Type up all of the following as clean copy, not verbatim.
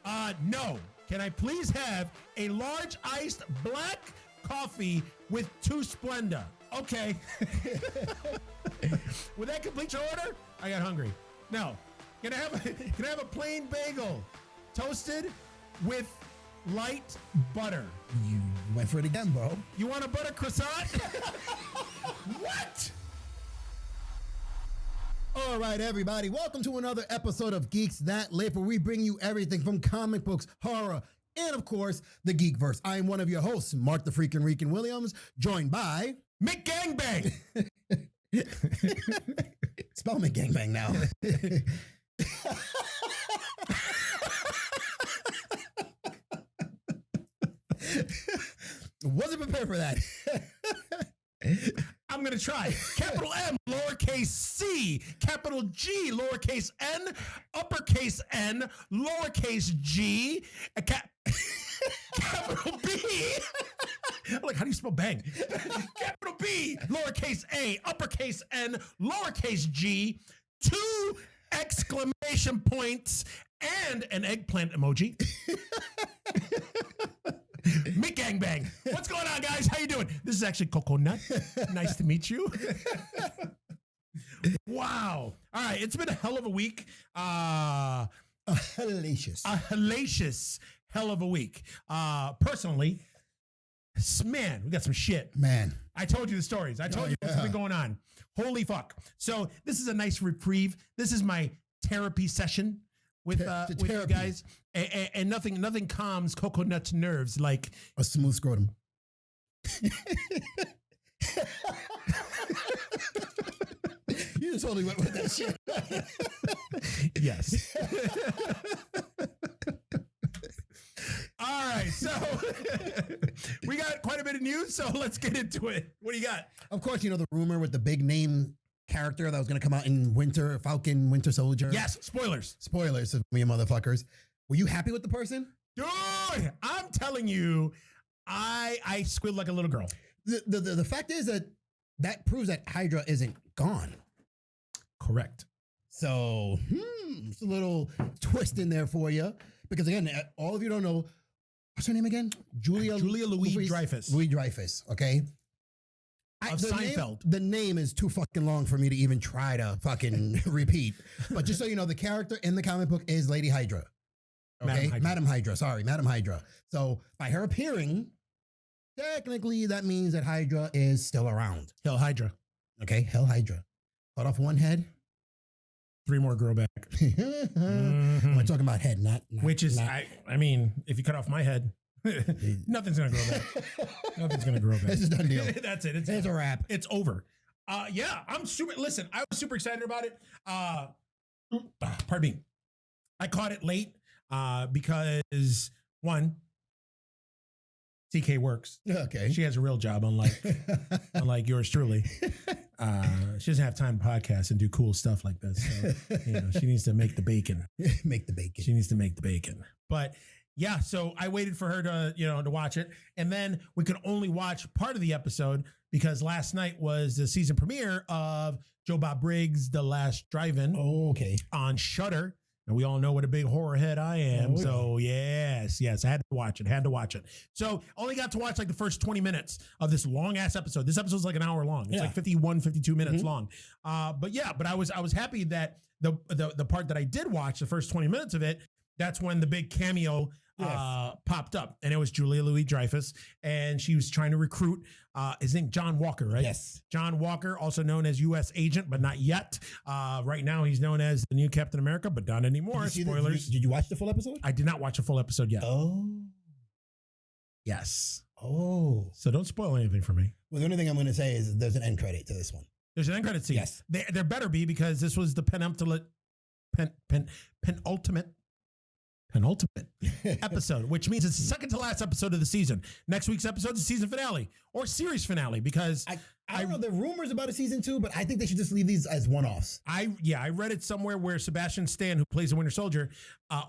No. Can I please have a large iced black coffee with 2 Splenda? Okay. Would that complete your order? I got hungry. No. Can I have a plain bagel, toasted with light butter? You went for it again, bro. You want a butter croissant? What? All right, everybody. Welcome to another episode of Geeks That Lift, where we bring you everything from comic books, horror, and of course, the Geekverse. I am one of your hosts, Mark the Freakin' Reekin' Williams, joined by Mick Gangbang. Spell Mick Gangbang now. Wasn't prepared for that. I'm going to try. Capital M, lowercase c, capital G, lowercase n, uppercase N, lowercase g, capital B. Like, how do you spell bang? Capital B, lowercase a, uppercase N, lowercase g, 2 exclamation points, and an eggplant emoji. Mick Gangbang. What's going on, guys? How you doing? This is actually Coconut. Nice to meet you. Wow. All right. It's been a hell of a week. A hellacious Hell of a week. Personally, man, we got some shit. Man. I told you the stories. I told you what's been going on. Holy fuck. So this is a nice reprieve. This is my therapy session with you guys, and nothing calms Coconut's nerves like a smooth scrotum. You just totally went with that shit. Yes. All right, so we got quite a bit of news, so let's get into it. What do you got? Of course, you know the rumor with the big name character that was going to come out in Falcon Winter Soldier. Yes, spoilers of me motherfuckers. Were you happy with the person? Dude, I'm telling you, I squealed like a little girl. The fact is that proves that Hydra isn't gone. Correct. So, it's a little twist in there for you. Because again, all of you don't know, what's her name again? Julia Louis-Dreyfus. Louis-Dreyfus, okay? Of Seinfeld. The name is too fucking long for me to even try to fucking repeat. But just so you know, the character in the comic book is Lady Hydra. Okay? Madam Hydra. So by her appearing, technically that means that Hydra is still around. Hell Hydra. Okay, Hell Hydra. Cut off one head. 3 more grow back. I'm talking about head, not which is, I mean, if you cut off my head, nothing's going to grow back. Nothing's going to grow back. It's a done deal. That's it. It's a wrap. It's over. Yeah, listen, I was super excited about it. Pardon me. I caught it late because, one, TK works. Okay. She has a real job, unlike yours truly. She doesn't have time to podcast and do cool stuff like this. So, she needs to make the bacon. She needs to make the bacon. But yeah, so I waited for her to watch it. And then we could only watch part of the episode because last night was the season premiere of Joe Bob Briggs' The Last Drive-In. Oh, okay. On Shudder. And we all know what a big horror head I am. Oh, so yes, I had to watch it. So only got to watch like the first 20 minutes of this long ass episode. This episode's like an hour long. It's like 52 minutes long. But I was happy that the part that I did watch, the first 20 minutes of it, that's when the big cameo popped up, and it was Julia Louis-Dreyfus, and she was trying to recruit his name, John Walker, right? Yes. John Walker, also known as U.S. agent, but not yet. Right now, he's known as the new Captain America, but not anymore. Spoilers. Did you watch the full episode? I did not watch a full episode yet. Oh. Yes. Oh. So don't spoil anything for me. Well, the only thing I'm going to say is there's an end credit to this one. There's an end credit scene. Yes. There better be, because this was the penultimate episode, which means it's the second to last episode of the season. Next week's episode is the season finale or series finale, because I don't know. There are rumors about a season 2, but I think they should just leave these as one-offs. I read it somewhere where Sebastian Stan, who plays the Winter Soldier,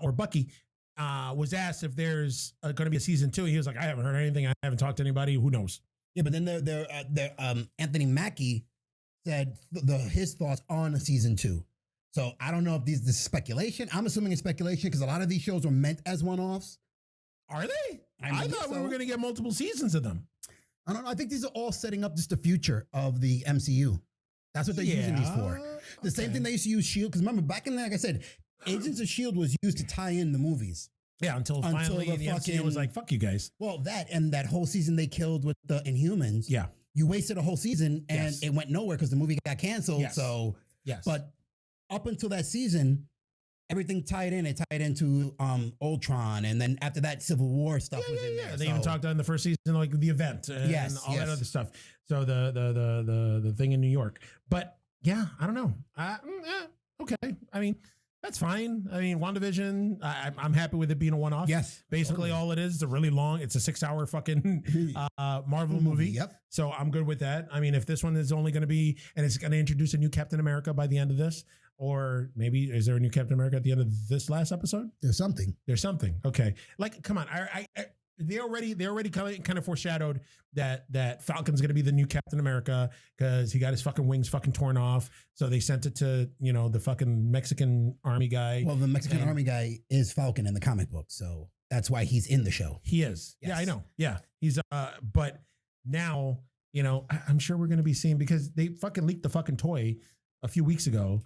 or Bucky, was asked if there's going to be a season 2. He was like, I haven't heard anything. I haven't talked to anybody. Who knows? Yeah, but then Anthony Mackie said his thoughts on a season 2. So I don't know if this is speculation. I'm assuming it's speculation because a lot of these shows were meant as one-offs. Are they? I thought we were going to get multiple seasons of them. I don't know. I think these are all setting up just the future of the MCU. That's what they're using these for. The same thing they used to use S.H.I.E.L.D. Because remember, back in there, like I said, Agents of S.H.I.E.L.D. was used to tie in the movies. Yeah, until finally the MCU was like, fuck you guys. Well, that whole season they killed with the Inhumans. Yeah. You wasted a whole season and it went nowhere because the movie got canceled. Yes. So, but up until that season, everything tied in. It tied into Ultron, and then after that, Civil War stuff was in there. They even talked in the first season, like the event and all that other stuff. So the thing in New York. But yeah, I don't know. Okay. I mean, that's fine. I mean, WandaVision, I'm happy with it being a one-off. Yes. Basically, all it is a really long, it's a 6-hour fucking Marvel movie. Yep. So I'm good with that. I mean, if this one is only going to be, and it's going to introduce a new Captain America by the end of this, or maybe is there a new Captain America at the end of this last episode? There's something. Okay. Like, come on. They already kind of foreshadowed that Falcon's going to be the new Captain America because he got his fucking wings fucking torn off. So they sent it to, the fucking Mexican army guy. Well, the Mexican army guy is Falcon in the comic book. So that's why he's in the show. He is. Yes. Yeah, I know. Yeah. He's, but now, I'm sure we're going to be seeing, because they fucking leaked the fucking toy a few weeks ago.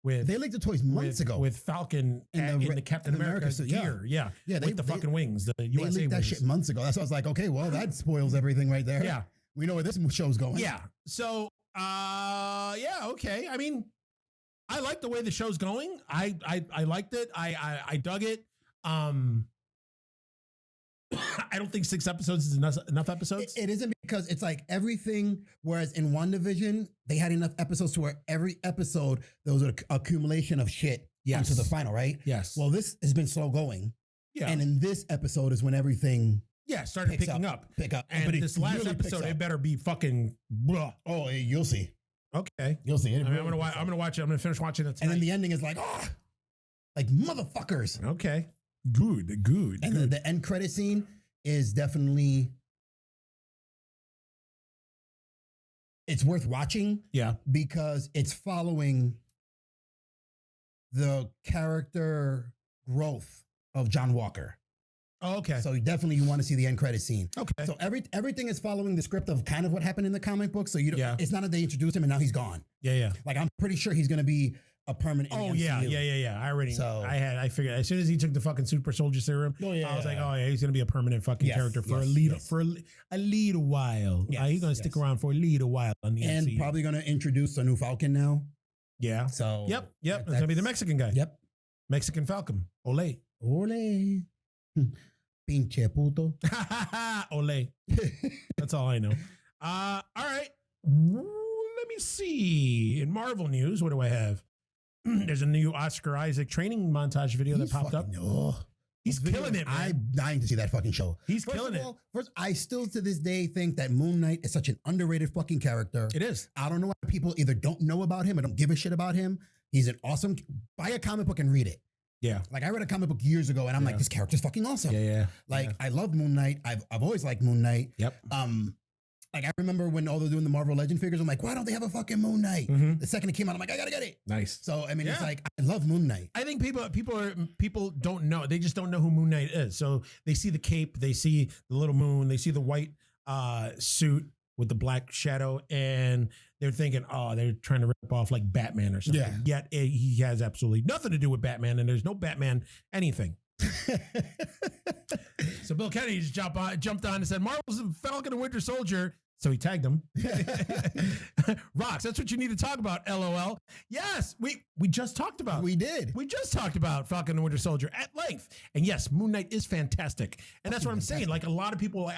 They leaked the toys months ago with Falcon in the Captain America gear. Yeah. With the fucking wings, the USA they leaked that shit months ago. That's why I was like, okay, well, that spoils everything right there. Yeah. We know where this show's going. Yeah. So, okay. I mean, I like the way the show's going. I liked it. I dug it. I don't think 6 episodes is enough episodes. It isn't, because it's like everything. Whereas in WandaVision, they had enough episodes to where every episode there was an accumulation of shit onto the final, right? Yes. Well, this has been slow going. Yeah. And in this episode is when everything started picking up. And this last really episode, it better be fucking blah. Oh, you'll see. Okay. You'll see. I'm gonna watch it. I'm gonna finish watching it tonight. And then the ending is like, like motherfuckers. Okay. Good. And the end credit scene is definitely, it's worth watching. Yeah. Because it's following the character growth of John Walker. Oh, okay. So you want to see the end credit scene. Okay. So everything is following the script of kind of what happened in the comic book. So it's not that they introduced him and now he's gone. Yeah. Like, I'm pretty sure he's going to be a permanent. Oh yeah. I figured as soon as he took the fucking super soldier serum, I was like, he's gonna be a permanent fucking character for a little while. He's gonna stick around for a little while on the and MCU. Probably gonna introduce a new Falcon now. Yeah. So yep. It's gonna be the Mexican guy. Yep. Mexican Falcon. Ole. Pinche puto. Ole. That's all I know. All right. Let me see. In Marvel news, what do I have? There's a new Oscar Isaac training montage video that popped up. He's killing it, man. I'm dying to see that fucking show. He's killing it. First, I still to this day think that Moon Knight is such an underrated fucking character. It is. I don't know why people either don't know about him or don't give a shit about him. He's an awesome. Buy a comic book and read it. Yeah. Like, I read a comic book years ago and I'm like, this character's fucking awesome. Yeah. Like, I love Moon Knight. I've always liked Moon Knight. Yep. Like, I remember when all they're doing the Marvel Legend figures, I'm like, why don't they have a fucking Moon Knight? Mm-hmm. The second it came out, I'm like, I gotta get it. Nice. So, I mean, it's like, I love Moon Knight. I think people don't know. They just don't know who Moon Knight is. So they see the cape, they see the little moon, they see the white suit with the black shadow, and they're thinking, they're trying to rip off like Batman or something. Yeah. Yet he has absolutely nothing to do with Batman, and there's no Batman anything. So Bill Kennedy just jumped on and said, Marvel's Falcon and Winter Soldier. So he tagged him. Rocks, that's what you need to talk about, LOL. Yes, we just talked about. We did. We just talked about Falcon and Winter Soldier at length. And yes, Moon Knight is fantastic. And that's what I'm saying. Like, a lot of people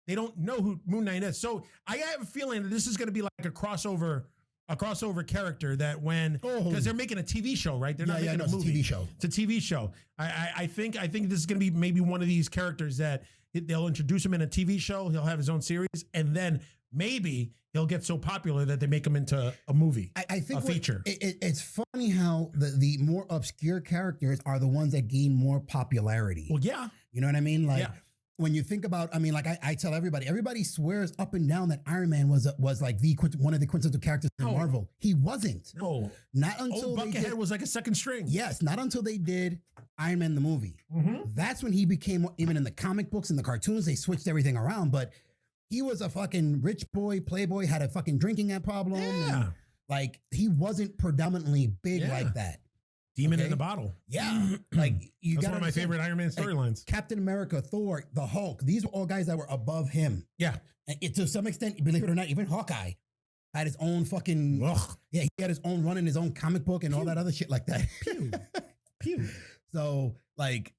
they don't know who Moon Knight is. So I have a feeling that this is going to be like a crossover character that because they're making a TV show, right? They're not making a movie. It's a TV show. It's a TV show. I think this is going to be maybe one of these characters that they'll introduce him in a TV show. He'll have his own series, and then maybe he'll get so popular that they make him into a movie. I think a feature. It's funny how the more obscure characters are the ones that gain more popularity. Well, yeah. You know what I mean? Like, when you think about, I mean, like I tell everybody swears up and down that Iron Man was like one of the quintessential characters in Marvel. He wasn't. No. Not until Buckethead was like a second string. Yes, not until they did Iron Man the movie. That's when he became, even in the comic books and the cartoons, they switched everything around. But he was a fucking rich boy, playboy, had a fucking drinking problem. Yeah. And, like, he wasn't predominantly big like that. Demon in a bottle. Yeah. Like, that's one of my favorite Iron Man storylines. Like, Captain America, Thor, the Hulk. These were all guys that were above him. Yeah. And to some extent, believe it or not, even Hawkeye had his own fucking... Ugh. Yeah, he had his own run in his own comic book and all that other shit like that. Pew. Pew. So, like...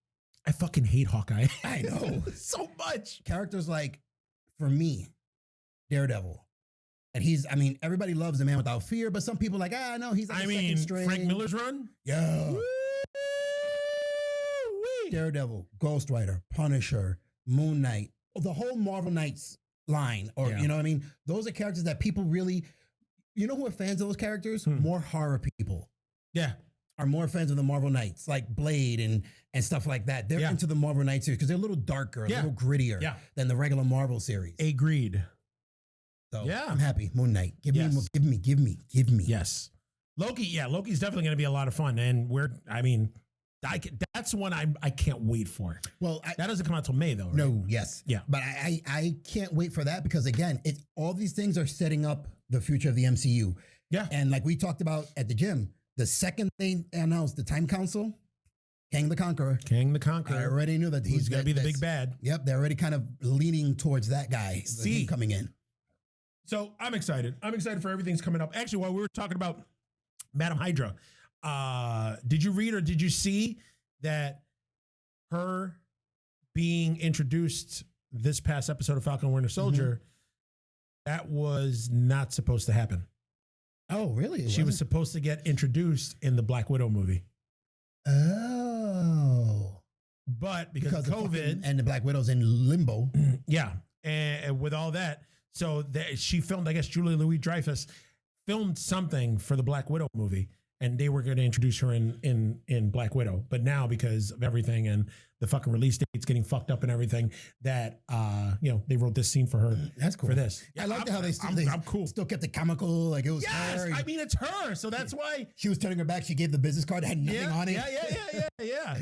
I fucking hate Hawkeye. I know. So much. Characters like, for me, Daredevil. And he's, I mean, everybody loves the Man Without Fear, but some people are like, no, he's like second string. Frank Miller's run? Yeah. Woo-wee. Daredevil, Ghost Rider, Punisher, Moon Knight, the whole Marvel Knights line, or you know what I mean? Those are characters that people really, you know who are fans of those characters? More horror people. Yeah. Are more fans of the Marvel Knights, like Blade and stuff like that. They're into the Marvel Knights series because they're a little darker, a little grittier than the regular Marvel series. Agreed. So I'm happy. Moon Knight. Give me. Yes. Loki, Loki's definitely going to be a lot of fun. And that's one I can't wait for. Well, that doesn't come out till May though, right? No, yes. Yeah. But I can't wait for that because again, all these things are setting up the future of the MCU. Yeah. And like we talked about at the gym, the second they announced the Time Council, Kang the Conqueror. I already knew that he's going to be the big bad. Yep. They're already kind of leaning towards that guy coming in. So I'm excited. I'm excited for everything's coming up. Actually, while we were talking about Madam Hydra, did you read or did you see that her being introduced this past episode of Falcon and Winter Soldier, that was not supposed to happen? Oh, really? She was supposed to get introduced in the Black Widow movie. Oh. But because of COVID. And the Black Widow's in limbo. Yeah. And with all that, so she filmed, I guess Julia Louis-Dreyfus filmed something for the Black Widow movie, and they were going to introduce her in Black Widow. But now, because of everything and the fucking release dates getting fucked up and everything, that they wrote this scene for her. That's cool. For this. Yeah, I like how they cool. Still kept it comical, like it was her. I mean, it's her, so that's why she was turning her back. She gave the business card, had nothing on it. Yeah.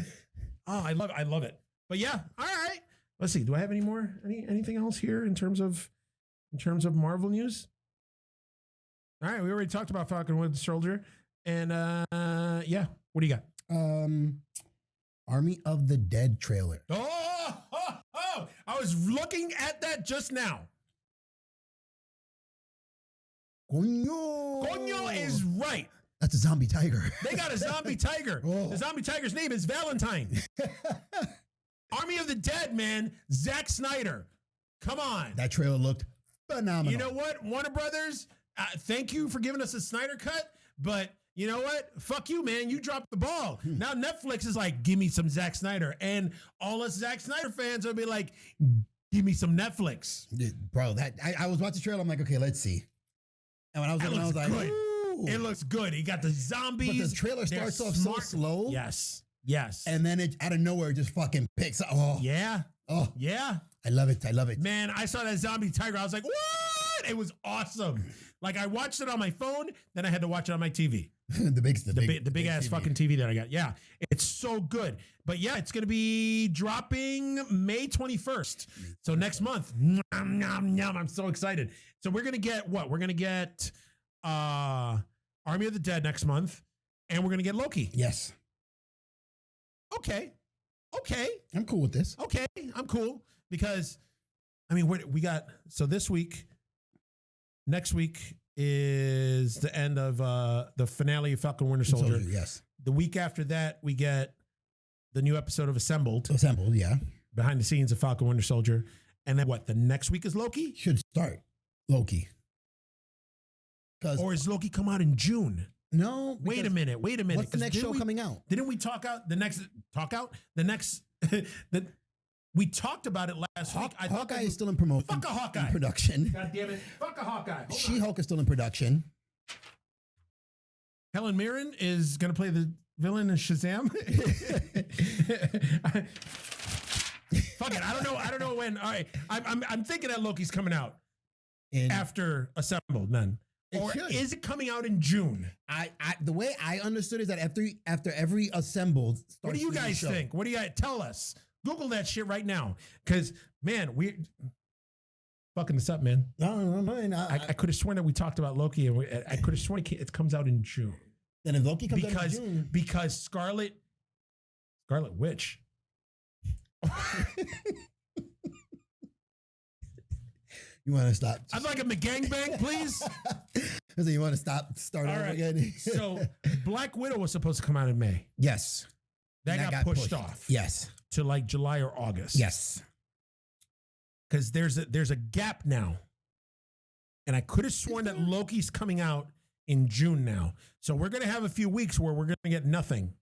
Oh, I love it. But yeah, all right. Let's see. Do I have anything else here in terms of Marvel news? All right, we already talked about Falcon and Winter Soldier, and what do you got? Army of the Dead trailer. Oh! I was looking at that just now. Coño is right. That's a zombie tiger. They got a zombie tiger. Oh. The zombie tiger's name is Valentine. Army of the Dead, man. Zack Snyder. Come on. That trailer looked phenomenal. You know what? Warner Brothers, thank you for giving us a Snyder cut, but you know what? Fuck you, man. You dropped the ball. Now Netflix is like, give me some Zack Snyder. And all us Zack Snyder fans will be like, give me some Netflix. Bro, I was watching the trailer. I'm like, okay, let's see. And when I was looking, I was like, ooh. It looks good. He got the zombies. But the trailer starts off so slow. Yes. And then it out of nowhere just fucking picks up. Oh. Yeah. Oh. Yeah. I love it. Man, I saw that zombie tiger. I was like, what? It was awesome. Like I watched it on my phone, then I had to watch it on my TV. the big ass TV. fucking TV that I got. Yeah. It's so good. But yeah, it's going to be dropping May 21st. So next month. I'm so excited. So we're going to get what? We're going to get Army of the Dead next month, and we're going to get Loki. Yes. Okay. I'm cool with this. Okay. I'm cool because, I mean, we got, so this week, next week is the end of the finale of Falcon Winter Soldier. Yes. The week after that, we get the new episode of Assembled, yeah. Behind the scenes of Falcon Winter Soldier. And then what? The next week is Loki? Should start Loki. Or is Loki come out in June? No. Wait a minute. What's the next show coming out? Didn't we talk out the next? We talked about it last week. Hawkeye is still in promotion. Fuck a Hawkeye. In production. God damn it. Fuck a Hawkeye. She-Hulk is still in production. Helen Mirren is going to play the villain in Shazam. Fuck it. I don't know when. All right. I'm thinking that Loki's coming out after Assembled, then. Or is it coming out in June? The way I understood is that after every Assembled starts. What do you guys think? What do you guys tell us? Google that shit right now. Because, man, we fucking this up, man. No. I could have sworn that we talked about Loki, and I could have sworn it comes out in June. Then if Loki comes out in June. Because Scarlet Witch. You want to stop? I'd like a McGangbang, please. So you want to start over again? So Black Widow was supposed to come out in May. Yes. That got pushed off. Yes. To like July or August. Yes. Because there's a gap now. And I could have sworn that Loki's coming out in June now. So we're going to have a few weeks where we're going to get nothing.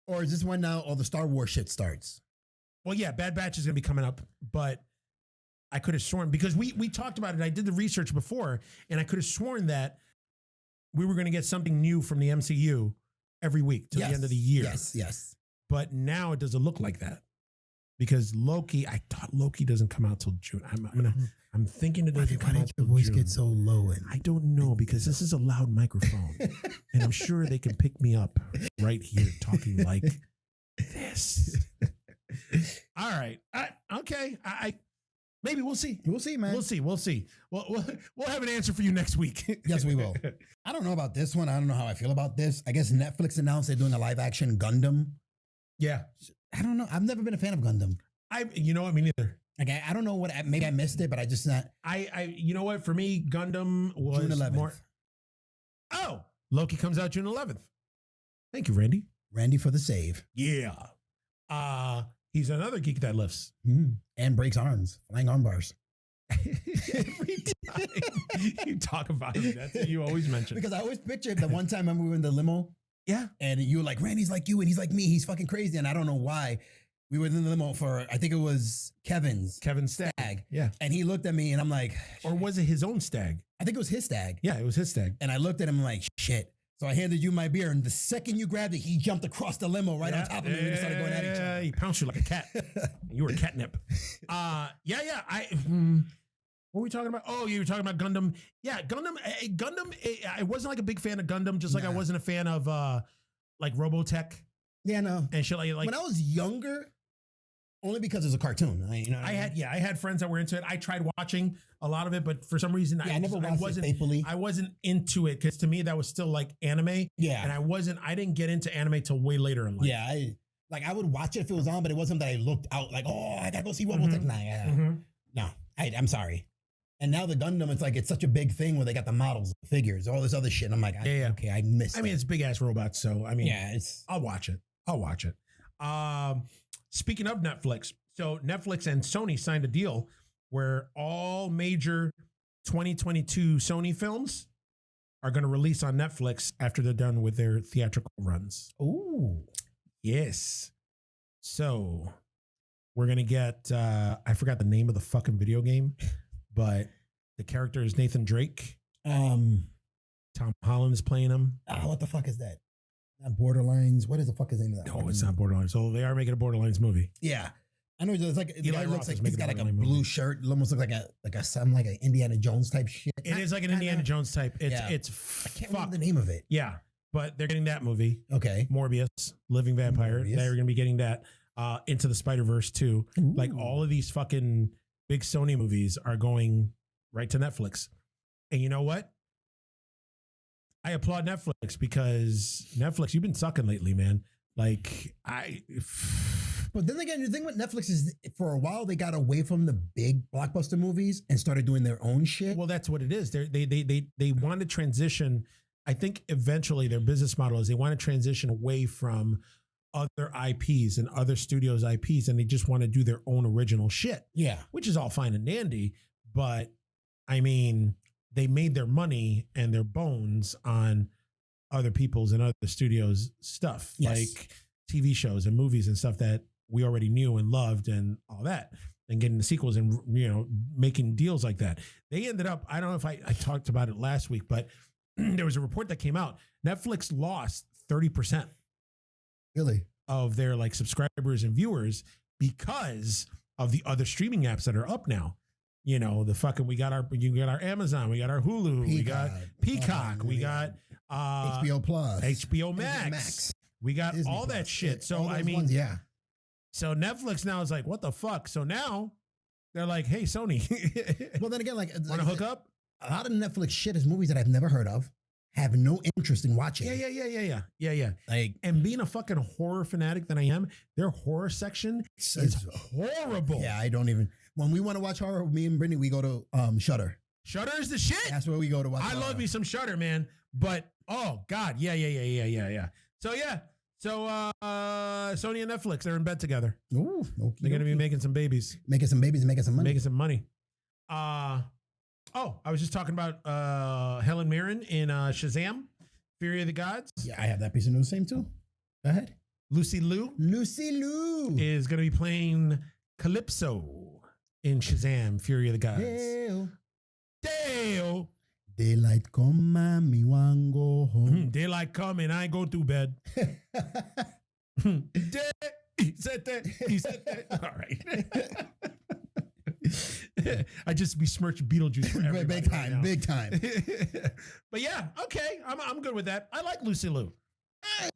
Or is this when now all the Star Wars shit starts? Well, yeah, Bad Batch is going to be coming up, but I could have sworn, because we talked about it. I did the research before, and I could have sworn that we were going to get something new from the MCU every week till the end of the year. Yes. But now it doesn't look like that, because Loki, I thought Loki doesn't come out till June. I'm thinking it doesn't come out till June. Why did your voice get so low? I don't know, because this is a loud microphone, and I'm sure they can pick me up right here talking like this. All right. Okay. Maybe we'll see. We'll see, man. We'll see. We'll have an answer for you next week. Yes, we will. I don't know about this one. I don't know how I feel about this. I guess Netflix announced they're doing a live action Gundam. Yeah. I don't know. I've never been a fan of Gundam. You know what? Me neither. Like, I don't know maybe I missed it, but I just not. You know what? For me, Gundam was June 11th. more. Oh, Loki comes out June 11th. Thank you, Randy. Randy for the save. Yeah. He's another geek that lifts. And breaks arms, flying arm bars. Every time you talk about him, that's what you always mention. Because I always picture the one time when we were in the limo. Yeah. And you were like, Randy's like you and he's like me. He's fucking crazy. And I don't know why. We were in the limo for, I think it was Kevin's stag. Yeah. And he looked at me and I'm like. Or was it his own stag? I think it was his stag. Yeah, it was his stag. And I looked at him like, shit. So I handed you my beer, and the second you grabbed it, he jumped across the limo right on top of me and we started going at each other. He pounced you like a cat. You were catnip. Yeah. What were we talking about? Oh, you were talking about Gundam. Yeah, Gundam. I wasn't like a big fan of Gundam, just like I wasn't a fan of like Robotech. Yeah, no. And shit like when I was younger, only because it's a cartoon. I had friends that were into it. I tried watching a lot of it, but for some reason, I wasn't into it, because to me that was still like anime. Yeah, and I didn't get into anime till way later in life. Yeah, I would watch it if it was on, but it wasn't that I looked out like, oh, I gotta go see Robotech. No, I'm sorry. And now the Gundam, it's such a big thing where they got the models, the figures, all this other shit. And I'm like, okay, I missed it. I mean, it's big ass robots, so I mean, I'll watch it. Speaking of Netflix, so Netflix and Sony signed a deal where all major 2022 Sony films are going to release on Netflix after they're done with their theatrical runs. Ooh. Yes. So we're going to get, I forgot the name of the fucking video game, but the character is Nathan Drake. Tom Holland is playing him. What the fuck is that? Not Borderlines. What is the fuck is the name of that? No, it's not Borderlines. So they are making a Borderlines movie. Yeah. I know it's like the guy looks like he's got like a blue shirt. It almost looks like an Indiana Jones type shit. It is like an Indiana Jones type. It's I can't remember the name of it. Yeah, but they're getting that movie. Okay. Morbius, Living Vampire. They're going to be getting that. Into the Spider-Verse too. Ooh. Like all of these fucking big Sony movies are going right to Netflix. And you know what? I applaud Netflix, because Netflix, you've been sucking lately, man. Like But then again, the thing with Netflix is, for a while they got away from the big blockbuster movies and started doing their own shit. Well, that's what it is. They want to transition. I think eventually their business model is they want to transition away from other IPs and other studios' IPs, and they just want to do their own original shit. Yeah, which is all fine and dandy, but I mean, they made their money and their bones on other people's and other studios' stuff, like TV shows and movies and stuff that we already knew and loved and all that, and getting the sequels and, you know, making deals like that. They ended up, I don't know if I talked about it last week, but there was a report that came out. Netflix lost 30%. Really? Of their like subscribers and viewers because of the other streaming apps that are up now. You know, we got our Amazon, we got our Hulu, we got Peacock, we got HBO Plus, HBO Max. We got Disney all Plus. That shit. So I mean, ones, so Netflix now is like, what the fuck? So now they're like, hey, Sony. Well, then again, like, want to hook up? A lot of Netflix shit is movies that I've never heard of, have no interest in watching. Yeah. Like, and being a fucking horror fanatic that I am, their horror section is horrible. Yeah, I don't even. When we want to watch horror, me and Brittany, we go to Shudder. Shudder is the shit. That's where we go to watch. I love me some Shudder, man. But oh god, yeah. So Sony and Netflix, they're in bed together. Ooh, okay, they're gonna be making some babies, making some money, making some money. I was just talking about Helen Mirren in Shazam, Fury of the Gods. Yeah, I have that piece of news. Same too. Go ahead. Lucy Liu is gonna be playing Calypso in Shazam, Fury of the Gods. Dale. Daylight come and me want go home. Daylight come and I go to bed. He said that. All right. I just besmirched Beetlejuice for everybody. Big time. But yeah, okay. I'm good with that. I like Lucy Liu.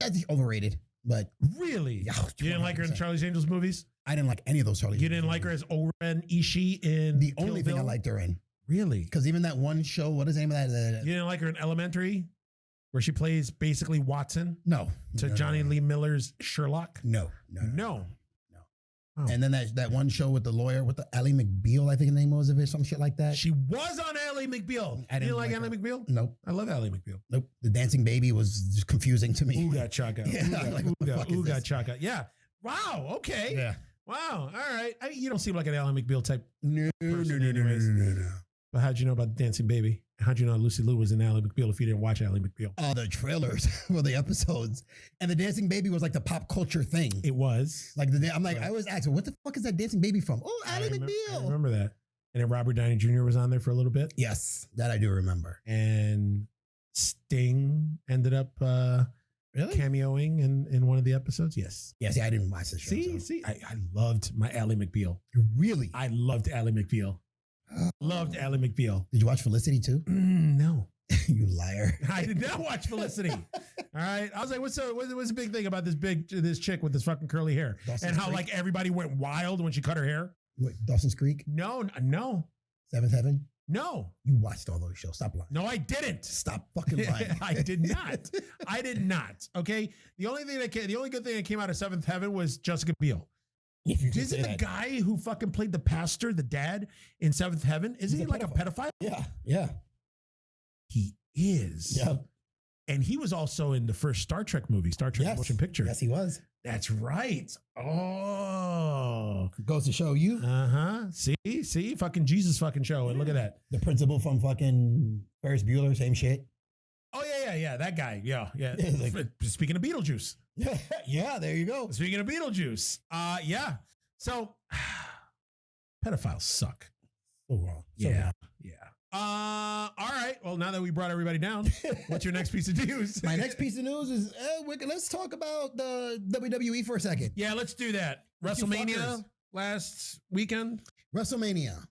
That's overrated, but really? Yeah, you didn't like her in Charlie's Angels movies? I didn't like any of those Charlie's You didn't like her as Oren Ishii in The only thing I liked her in. Really? Because even that one show, what is the name of that? You didn't like her in Elementary, where she plays basically Watson? No. Johnny Lee Miller's Sherlock? No. Oh. And then that one show with the lawyer, with the Ally McBeal, I think the name was of it, some shit like that. She was on Ally McBeal. You didn't like Ally McBeal? Nope. I love Ally McBeal. Nope. The dancing baby was just confusing to me. Ooga chaka. Ooga chaka. Yeah. Wow. Okay. Yeah. Wow. All right. You don't seem like an Ally McBeal type. No. But how'd you know about the dancing baby? How'd you know Lucy Liu was in Ally McBeal if you didn't watch Ally McBeal? The trailers for the episodes. And the dancing baby was like the pop culture thing. It was. Like I'm like, I always ask, what the fuck is that dancing baby from? Oh, Ally McBeal. I remember that. And then Robert Downey Jr. was on there for a little bit. Yes, that I do remember. And Sting ended up cameoing in one of the episodes. Yes. Yeah, see, I didn't watch the show. See, I loved my Ally McBeal. Really? I loved Ally McBeal. Loved Ally McBeal. Did you watch Felicity too? No. You liar. I did not watch Felicity. All right. I was like, what's the big thing about this chick with this fucking curly hair? Dawson's and how Creek? Like everybody went wild when she cut her hair? What, Dawson's Creek? No. Seventh Heaven? No. You watched all those shows. Stop lying. No, I didn't. Stop fucking lying. I did not. I did not. Okay. The only good thing that came out of Seventh Heaven was Jessica Biel. Isn't the guy who fucking played the pastor, the dad in Seventh Heaven, isn't he like a pedophile? Yeah. He is. Yeah. And he was also in the first Star Trek movie, Star Trek Motion Picture. Yes, he was. That's right. Oh. Goes to show you. See, fucking Jesus fucking show. And look at that. The principal from fucking Ferris Bueller, same shit. Oh, yeah. That guy. Yeah. Like, speaking of Beetlejuice. Yeah, there you go. Speaking of Beetlejuice. Yeah. So, pedophiles suck. So wrong. Yeah. All right. Well, now that we brought everybody down, what's your next piece of news? My next piece of news is let's talk about the WWE for a second. Yeah, let's do that. WrestleMania last weekend. WrestleMania.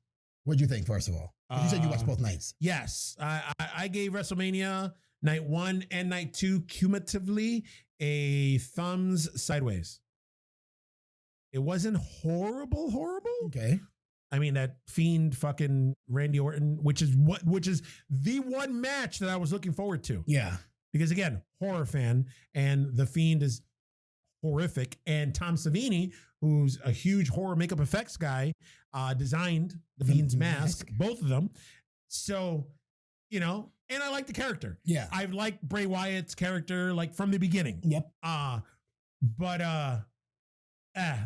What'd you think, first of all? You said you watched both nights. Yes. I gave WrestleMania night 1 and night 2 cumulatively a thumbs sideways. It wasn't horrible. Okay. I mean, that Fiend fucking Randy Orton, which is the one match that I was looking forward to. Yeah. Because again, horror fan, and the Fiend is horrific. And Tom Savini, who's a huge horror makeup effects guy, designed the Fiend's mask, both of them. So, and I like the character. Yeah. I've liked Bray Wyatt's character like from the beginning. Yep.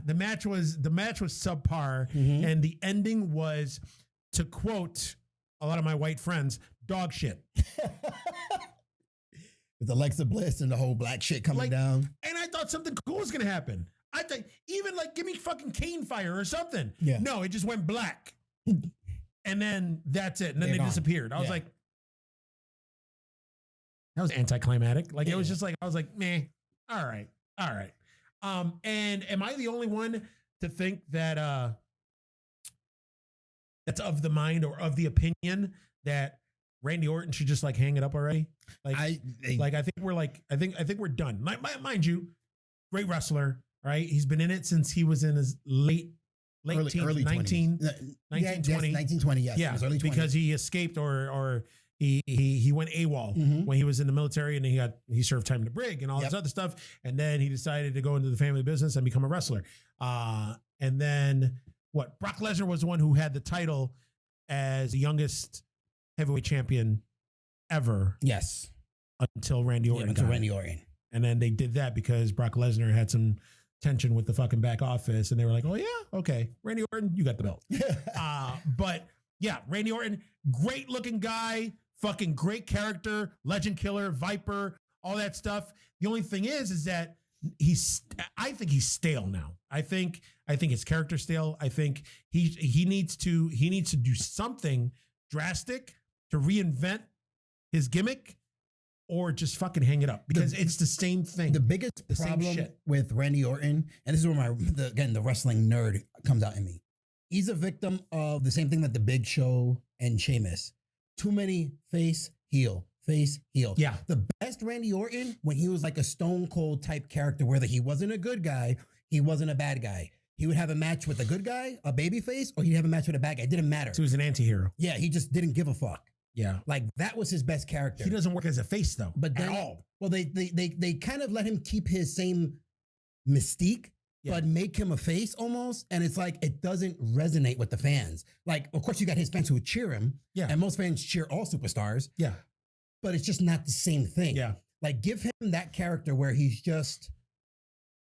The match was subpar, and the ending was, to quote a lot of my white friends, dog shit. With Alexa Bliss and the whole black shit coming down. And I thought something cool was going to happen. I think even give me fucking cane fire or something. Yeah. No, it just went black. And then that's it. And then they disappeared. I was like, that was anticlimactic. It was just I was like, meh, all right. And am I the only one to think that that's of the mind or of the opinion that Randy Orton should just like hang it up already. I think we're done. Mind you, great wrestler, right? He's been in it since he was in his late early 19, 1920. Yes, yeah, early 20s. because he escaped or he went AWOL when he was in the military, and he served time in the brig and all this other stuff, and then he decided to go into the family business and become a wrestler. And then Brock Lesnar was the one who had the title as the youngest heavyweight champion ever. Yes, until Randy Orton. And then they did that because Brock Lesnar had some tension with the fucking back office, and they were like, "Oh yeah, okay, Randy Orton, you got the belt." But yeah, Randy Orton, great looking guy, fucking great character, legend killer, Viper, all that stuff. The only thing is that I think he's stale now. I think his character's stale. I think he needs to do something drastic to reinvent his gimmick, or just fucking hang it up, because it's the same thing. The biggest problem with Randy Orton, and this is where the wrestling nerd comes out in me. He's a victim of the same thing that the Big Show and Sheamus. Too many face, heel. Yeah. The best Randy Orton, when he was like a Stone Cold type character, where he wasn't a good guy, he wasn't a bad guy. He would have a match with a good guy, a baby face, or he'd have a match with a bad guy. It didn't matter. So he was an anti-hero. Yeah, he just didn't give a fuck. Yeah. Like, that was his best character. He doesn't work as a face, though, but then, at all. Well, they kind of let him keep his same mystique, but make him a face almost. And it's like, it doesn't resonate with the fans. Like, of course, you got his fans who would cheer him. Yeah. And most fans cheer all superstars. Yeah. But it's just not the same thing. Yeah. Like, give him that character where he's just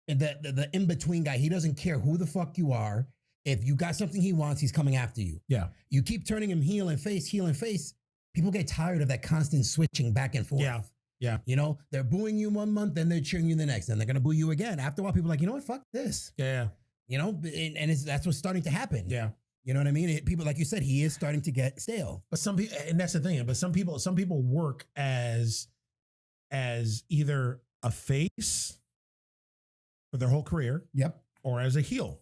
the in-between guy. He doesn't care who the fuck you are. If you got something he wants, he's coming after you. Yeah. You keep turning him heel and face. People get tired of that constant switching back and forth. Yeah. Yeah. You know, they're booing you 1 month, then they're cheering you the next, then they're going to boo you again. After a while, people are like, you know what? Fuck this. Yeah. You know, and that's what's starting to happen. Yeah. You know what I mean? People, like you said, he is starting to get stale. But some people, and that's the thing, but some people work as either a face for their whole career. Yep. Or as a heel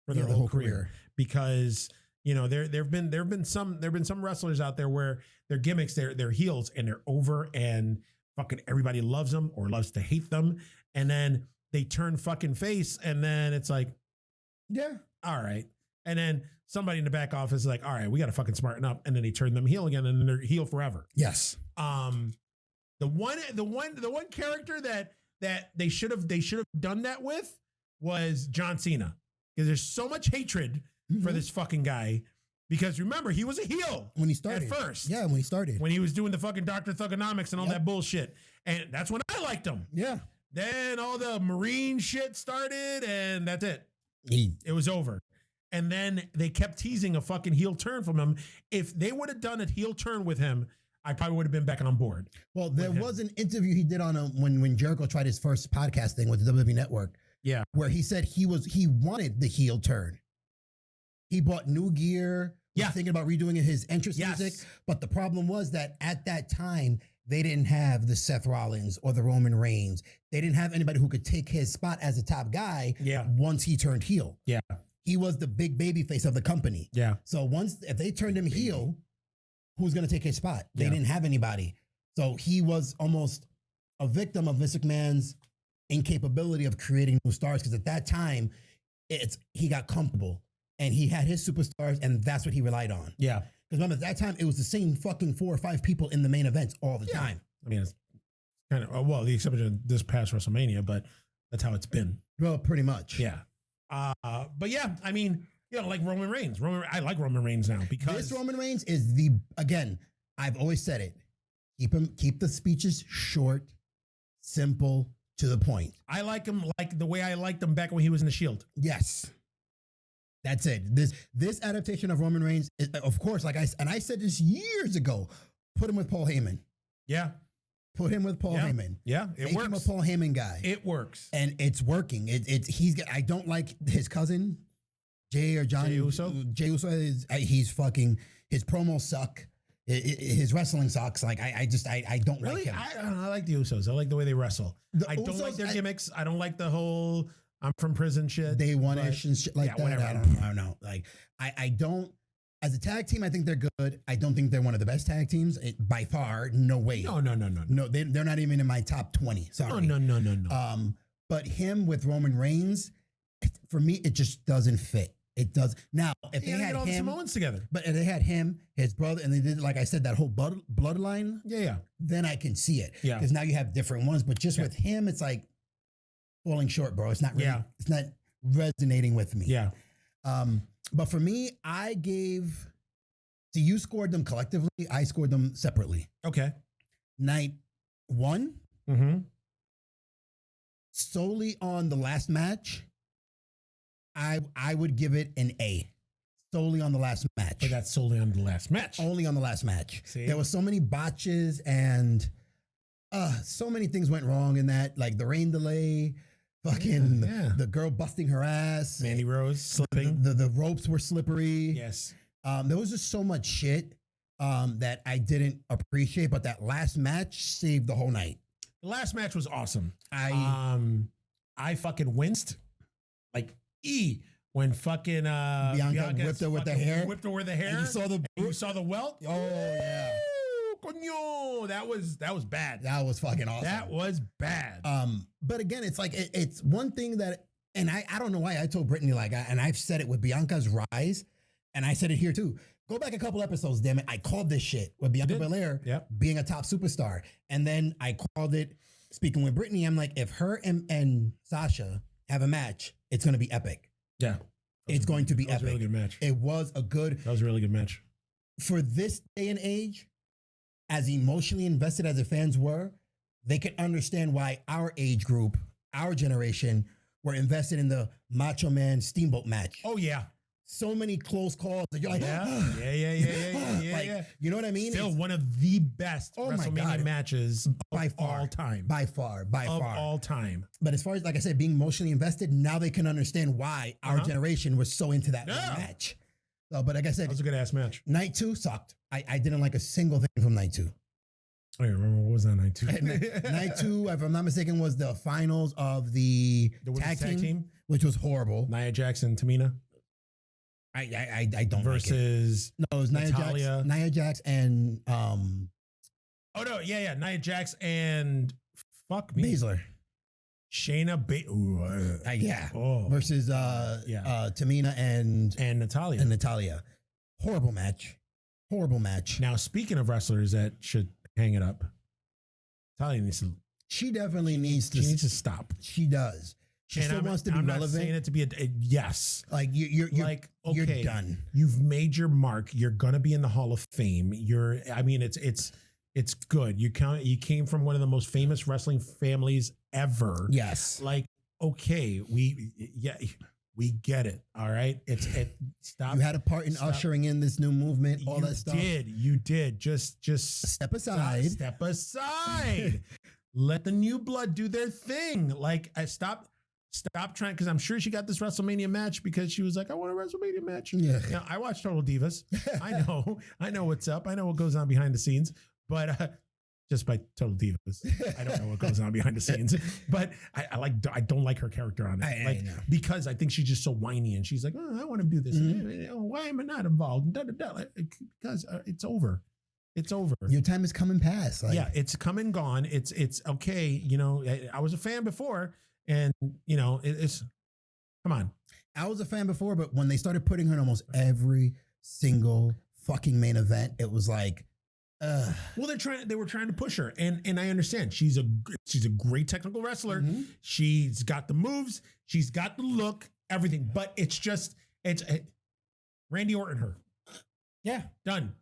for their whole career. Because, you know, there've been some wrestlers out there where their gimmicks, they're heels, and they're over, and fucking everybody loves them or loves to hate them. And then they turn fucking face, and then it's like, yeah, all right. And then somebody in the back office is like, all right, we got to fucking smarten up. And then they turn them heel again, and then they're heel forever. Yes. The one character that they should have done that with was John Cena, because there's so much hatred for this fucking guy. Because remember, he was a heel when he started at first. Yeah, when he started. When he was doing the fucking Dr. Thugonomics and all that bullshit. And that's when I liked him. Yeah. Then all the Marine shit started, and that's it. It was over. And then they kept teasing a fucking heel turn from him. If they would have done a heel turn with him, I probably would have been back on board. Well, there was an interview he did on when Jericho tried his first podcast thing with the WWE Network. Yeah. Where he said he wanted the heel turn. He bought new gear. Was thinking about redoing his entrance music. But the problem was that at that time, they didn't have the Seth Rollins or the Roman Reigns. They didn't have anybody who could take his spot as a top guy once he turned heel. Yeah. He was the big baby face of the company. Yeah. So if they turned him heel, who's going to take his spot? They didn't have anybody. So he was almost a victim of Vince McMahon's incapability of creating new stars, because at that time, he got comfortable. And he had his superstars, and that's what he relied on. Yeah. Because remember, at that time, it was the same fucking 4 or 5 people in the main events all the time. I mean, it's kind of, well, the exception of this past WrestleMania, but that's how it's been. Well, pretty much. Yeah. But yeah, I mean, you know, like Roman Reigns. I like Roman Reigns now, because this Roman Reigns is again, I've always said it. Keep the speeches short, simple, to the point. I like him like the way I liked him back when he was in the Shield. Yes. That's it. This adaptation of Roman Reigns, of course, I said this years ago, put him with Paul Heyman. Yeah. Put him with Paul Heyman. Yeah, it works. Make him a Paul Heyman guy. It works. And it's working. I don't like his cousin, Jey Uso. Jey Uso he's fucking, his promos suck. His wrestling sucks. Like, I don't like him. I like the Usos. I like the way they wrestle. I don't like their gimmicks. I don't like the whole, I'm from prison shit. Day one-ish and shit like that. Whatever. I don't know. Like, I don't, as a tag team, I think they're good. I don't think they're one of the best tag teams by far. No way. No. No, they're not even in my top 20. Sorry. No. But him with Roman Reigns, for me, it just doesn't fit. It does. Now, if they had all him, the Samoans together, but if they had him, his brother, and they did, like I said, that whole bloodline. Yeah. Then I can see it. Yeah. Because now you have different ones, but just with him, it's like falling short, bro. It's not really. It's not resonating with me. Yeah. But for me, I gave. So you scored them collectively. I scored them separately. Okay. Night 1. Mm-hmm. Solely on the last match, I would give it an A. Solely on the last match. But that's solely on the last match. Only on the last match. See? There were so many botches and so many things went wrong in that, like the rain delay, fucking the girl busting her ass, Mandy Rose slipping. The ropes were slippery. Yes. There was just so much shit that I didn't appreciate, but that last match saved the whole night. The last match was awesome. I fucking winced like when fucking Bianca whipped her with the hair. Whipped her with the hair. And you saw the welt. Oh yeah. Coño, that was bad. That was fucking awesome. That was bad. But again, it's like it's one thing that, and I don't know why I told Brittany, like, and I've said it with Bianca's rise, and I said it here too. Go back a couple episodes, damn it. I called this shit with Bianca Belair being a top superstar. And then I called it, speaking with Brittany, I'm like, if her and Sasha have a match, it's going to be epic. Yeah. It's going to be epic. That was a really good match. It was a good. That was a really good match. For this day and age, as emotionally invested as the fans were, they could understand why our age group, our generation, were invested in the Macho Man Steamboat match. Oh, yeah. So many close calls that you're like, yeah. You know what I mean? Still one of the best WrestleMania matches by of far, all time. By far. All time. But as far as, like I said, being emotionally invested, now they can understand why our generation was so into that match. So, but like I said, that was a good ass match. Night 2 sucked. I didn't like a single thing from Night 2. I don't remember what was that night 2. Night 2, if I'm not mistaken, was the finals of the tag team, which was horrible. Nia Jax and Tamina. I don't versus like it. No, it was Nia Jax and Nia Jax and fuck me. Baszler. Shayna versus Tamina and Natalia. Horrible match. Now, speaking of wrestlers that should hang it up, Natalia needs to. She definitely needs to. She needs to stop. She does. She still wants to be relevant. I'm not saying it to be a yes. Like you're like, okay, you're done. You've made your mark. You're gonna be in the Hall of Fame. It's good. You came from one of the most famous wrestling families ever. Yes. Like, okay, we get it. All right. Stop. You had a part in ushering in this new movement, all that stuff. You did. Just step aside. Step aside. Let the new blood do their thing. Like, stop trying, because I'm sure she got this WrestleMania match because she was like, I want a WrestleMania match. Yeah. Now, I watch Total Divas. I know what's up. I know what goes on behind the scenes, but just by Total Divas, I don't know what goes on behind the sines. But I don't like her character on it, because I think she's just so whiny, and she's like, oh, I want to do this. Mm-hmm. Why am I not involved? Because it's over. It's over. Your time is coming past. It's come and gone. It's okay. You know, I was a fan before. And, you know, it's, come on. I was a fan before, but when they started putting her in almost every single fucking main event, it was like, well, they were trying to push her. And I understand. She's a great technical wrestler. Mm-hmm. She's got the moves. She's got the look, everything. But it's Randy Orton her. Yeah. Done.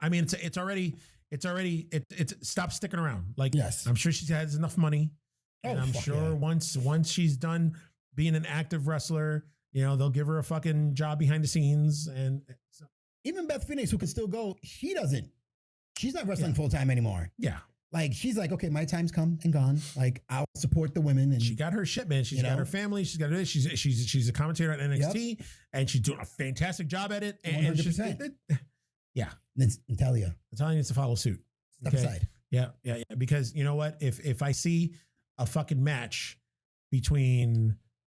I mean, it's already stop sticking around. Like, yes. I'm sure she has enough money. And I'm sure once she's done being an active wrestler, you know, they'll give her a fucking job behind the scenes. And so. Even Beth Phoenix, who can still go, she's not wrestling full time anymore. Yeah. Like, she's like, okay, my time's come and gone. Like, I'll support the women. And she got her shit, man. She's got her family. She's got her. She's a commentator on NXT, and she's doing a fantastic job at it. And 100%. Yeah. Natalia needs to follow suit. Step aside. Yeah. Because you know what? If I see a fucking match between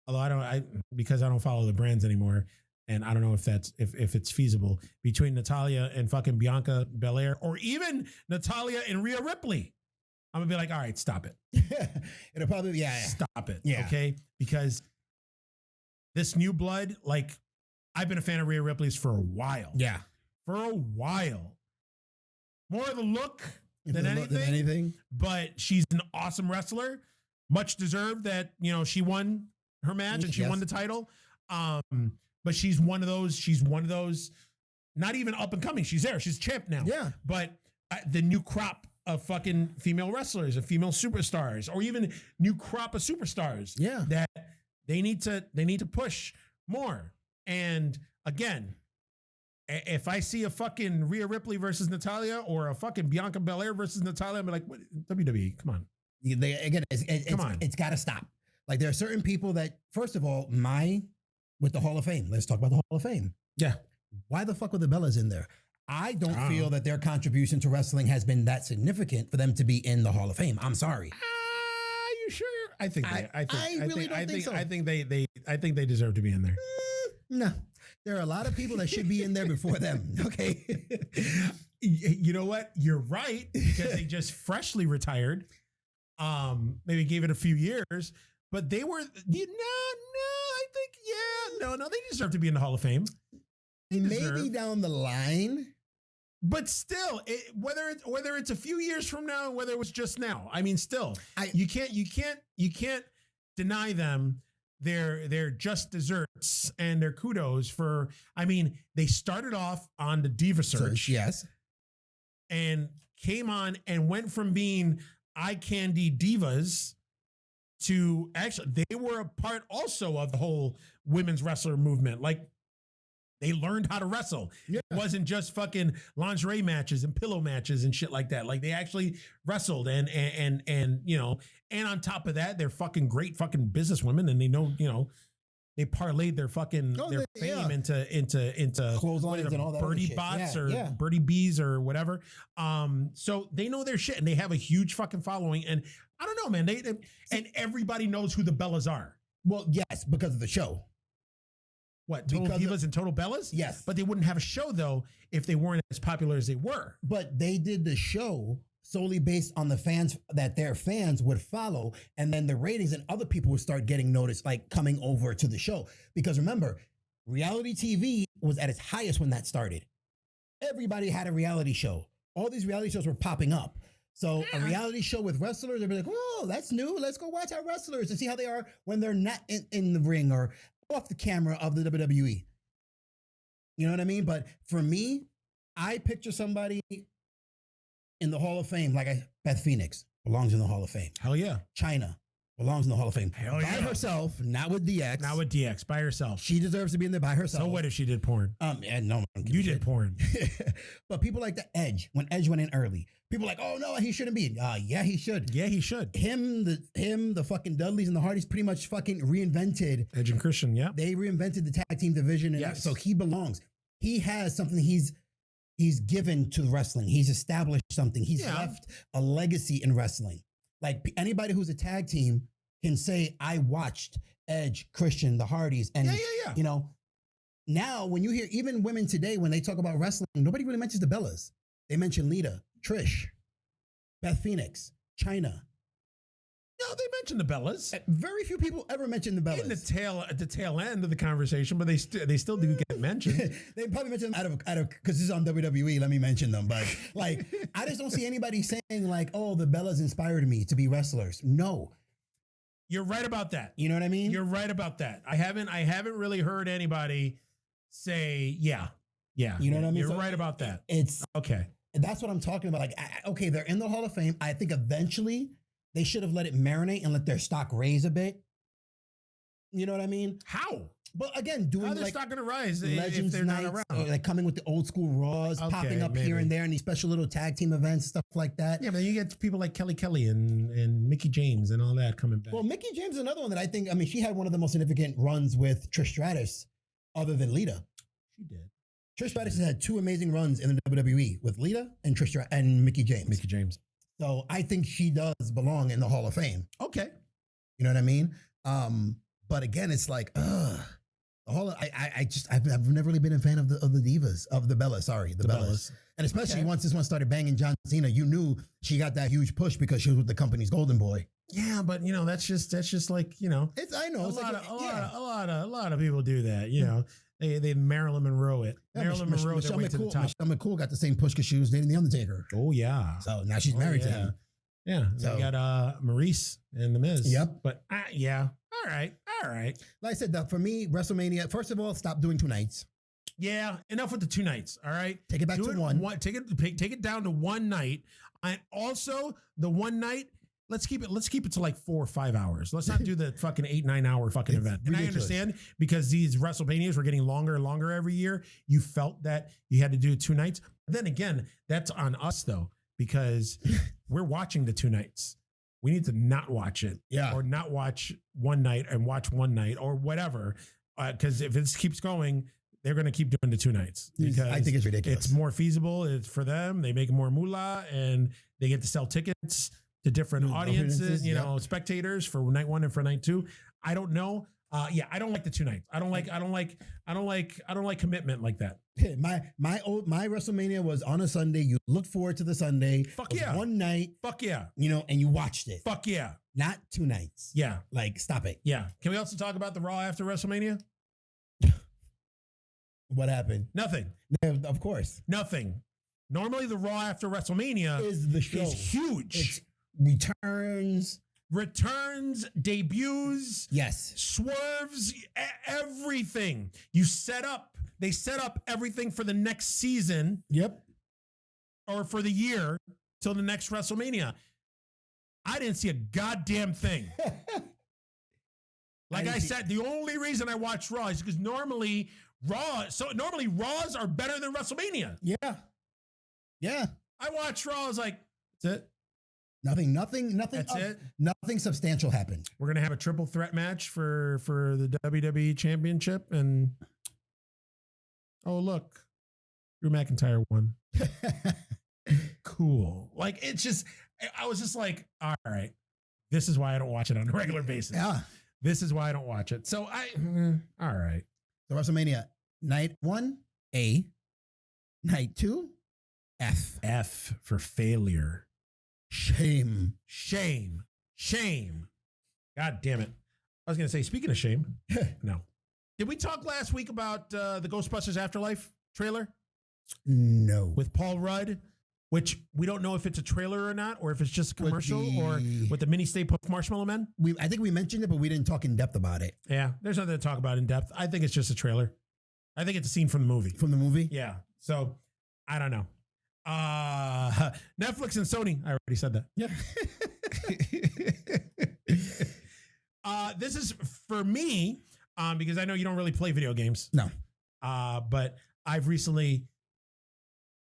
Although because I don't follow the brands anymore, and I don't know if it's feasible between Natalia and fucking Bianca Belair, or even Natalia and Rhea Ripley. I'm gonna be like, all right, stop it. It'll probably be, stop it. Yeah. Okay, because this new blood, like, I've been a fan of Rhea Ripley's for a while. Yeah, for a while. More of the look than anything, but she's an awesome wrestler. Much deserved that, she won her match and she won the title. But she's one of those, not even up and coming. She's there. She's champ now. Yeah. But the new crop of fucking female wrestlers and female superstars, or even new crop of superstars. Yeah. That they need to push more. And again, if I see a fucking Rhea Ripley versus Natalia, or a fucking Bianca Belair versus Natalia, I'm like, what? WWE, come on. It's got to stop. Like, there are certain people that, first of all, with the Hall of Fame. Let's talk about the Hall of Fame. Yeah. Why the fuck were the Bellas in there? I don't feel that their contribution to wrestling has been that significant for them to be in the Hall of Fame. I'm sorry. Are you sure? I think they deserve to be in there. No. There are a lot of people that should be in there before them. Okay. You know what? You're right, because they just freshly retired. Maybe gave it a few years, but they were, they deserve to be in the Hall of Fame. Maybe down the line. But still, whether it's a few years from now, whether it was just now, I mean, still, you can't deny them their just desserts and their kudos for. I mean, they started off on the Diva Search, yes, and came on and went from being eye candy divas to, actually, they were a part also of the whole women's wrestler movement. Like, they learned how to wrestle. Yeah. It wasn't just fucking lingerie matches and pillow matches and shit like that. Like, they actually wrestled, and on top of that, they're fucking great fucking businesswomen, and they know, they parlayed their fucking fame into clotheslines and all that Birdie Bots or Birdie Bees or whatever. So they know their shit, and they have a huge fucking following. And I don't know, man. And everybody knows who the Bellas are. Well, yes, because of the show. What, Total Divas and Total Bellas? Yes. But they wouldn't have a show, though, if they weren't as popular as they were. But they did the show solely based on the fans that their fans would follow. And then the ratings and other people would start getting noticed, like coming over to the show. Because remember, reality TV was at its highest when that started. Everybody had a reality show. All these reality shows were popping up. So a reality show with wrestlers, they'd be like, whoa, that's new. Let's go watch our wrestlers and see how they are when they're not in the ring or off the camera of the WWE. You know what I mean? But for me, I picture somebody in the Hall of Fame, like Beth Phoenix belongs in the Hall of Fame. Hell yeah. Chyna belongs in the Hall of Fame. Hell by yeah. herself, not with DX. Not with DX, by herself. She deserves to be in there by herself. So what if she did porn? No, you did porn. But people like the Edge, when Edge went in early, people like, oh no, he shouldn't be. Yeah, he should. Yeah, he should. Him, the fucking Dudleys and the Hardys pretty much fucking reinvented. Edge and Christian, yeah. They reinvented the tag team division. And yes. So he belongs. He has something he's given to wrestling. He's established something. He's left a legacy in wrestling. Like, anybody who's a tag team can say, I watched Edge, Christian, the Hardys. And, you know, now when you hear even women today, when they talk about wrestling, nobody really mentions the Bellas. They mention Lita, Trish, Beth Phoenix, Chyna. No, they mention the Bellas. Very few people ever mention the Bellas. At the tail end of the conversation, but they still do get mentioned. They probably mention them out of because this is on WWE. Let me mention them, but like I just don't see anybody saying like, "Oh, the Bellas inspired me to be wrestlers." No, you're right about that. You know what I mean? You're right about that. I haven't really heard anybody say, "Yeah." You know what I mean? You're right about that. It's okay. That's what I'm talking about. Like, okay, they're in the Hall of Fame. I think eventually they should have let it marinate and let their stock raise a bit. You know what I mean? How? But again, doing how their like stock gonna rise Legends if they're Nights, not around? Or like coming with the old school Raws, popping up here and there, and these special little tag team events, stuff like that. Yeah, but you get people like Kelly and Mickie James and all that coming back. Well, Mickie James is another one that I think. I mean, she had one of the most significant runs with Trish Stratus, other than Lita. She did. Trish Stratus has had two amazing runs in the WWE with Lita and and Mickie James. Mickie James. So I think she does belong in the Hall of Fame. Okay. You know what I mean? But again, it's like, I've never really been a fan of the divas, of the Bellas. Sorry, the Bellas. And especially once this one started banging John Cena, you knew she got that huge push because she was with the company's golden boy. Yeah, but that's just like, it's a lot of people do that, They Marilyn Monroe it. Yeah, Marilyn Monroe their way to the top. Michelle McCool got the same push because she was dating the Undertaker. Oh yeah. So now she's married to him. Yeah. So you got Maurice and The Miz. Yep. But yeah. All right. Like I said, for me, WrestleMania, first of all, stop doing 2 nights. Yeah. Enough with the 2 nights. All right. Take it back to one. Take it down to one night. And also the one night, let's keep it to like 4 or 5 hours. Let's not do the fucking 8-9 hour fucking event. And I understand because these WrestleManias were getting longer and longer every year. You felt that you had to do 2 nights. But then again, that's on us though, because we're watching the 2 nights. We need to not watch it, or not watch one night and watch one night or whatever. Because if it keeps going, they're going to keep doing the 2 nights. Because I think it's ridiculous. It's more feasible. It's for them. They make more moolah and they get to sell tickets to different audiences, spectators for night 1 and for night 2. I don't know. I don't like the 2 nights. I don't like commitment like that. My WrestleMania was on a Sunday. You looked forward to the Sunday. Fuck yeah. One night. Fuck yeah. And you watched it. Fuck yeah. Not 2 nights. Yeah. Like, stop it. Yeah. Can we also talk about the Raw after WrestleMania? What happened? Nothing. Of course. Nothing. Normally the Raw after WrestleMania is the show. Is huge. It's returns, debuts, swerves, everything. They set up everything for the next season. Yep. Or for the year till the next WrestleMania. I didn't see a goddamn thing. Like I said, the only reason I watch Raw is because normally Raws are better than WrestleMania. Yeah. Yeah. I watch Raw, I was like, that's it. Nothing. That's it. Nothing substantial happened. We're gonna have a triple threat match for the WWE Championship, and look, Drew McIntyre won. Cool. Like I was just like, all right, this is why I don't watch it on a regular basis. Yeah, this is why I don't watch it. So all right. So WrestleMania night 1, A. Night 2, F. F for failure. Shame. God damn it. I was going to say, speaking of shame, no. Did we talk last week about the Ghostbusters Afterlife trailer? No. With Paul Rudd, which we don't know if it's a trailer or not, or if it's just a commercial, or with the mini Stay Puft Marshmallow Men. I think we mentioned it, but we didn't talk in depth about it. Yeah, there's nothing to talk about in depth. I think it's just a trailer. I think it's a scene from the movie. From the movie? Yeah. So, I don't know. Netflix and Sony. I already said that. Yeah. This is for me, because I know you don't really play video games. No. But I've recently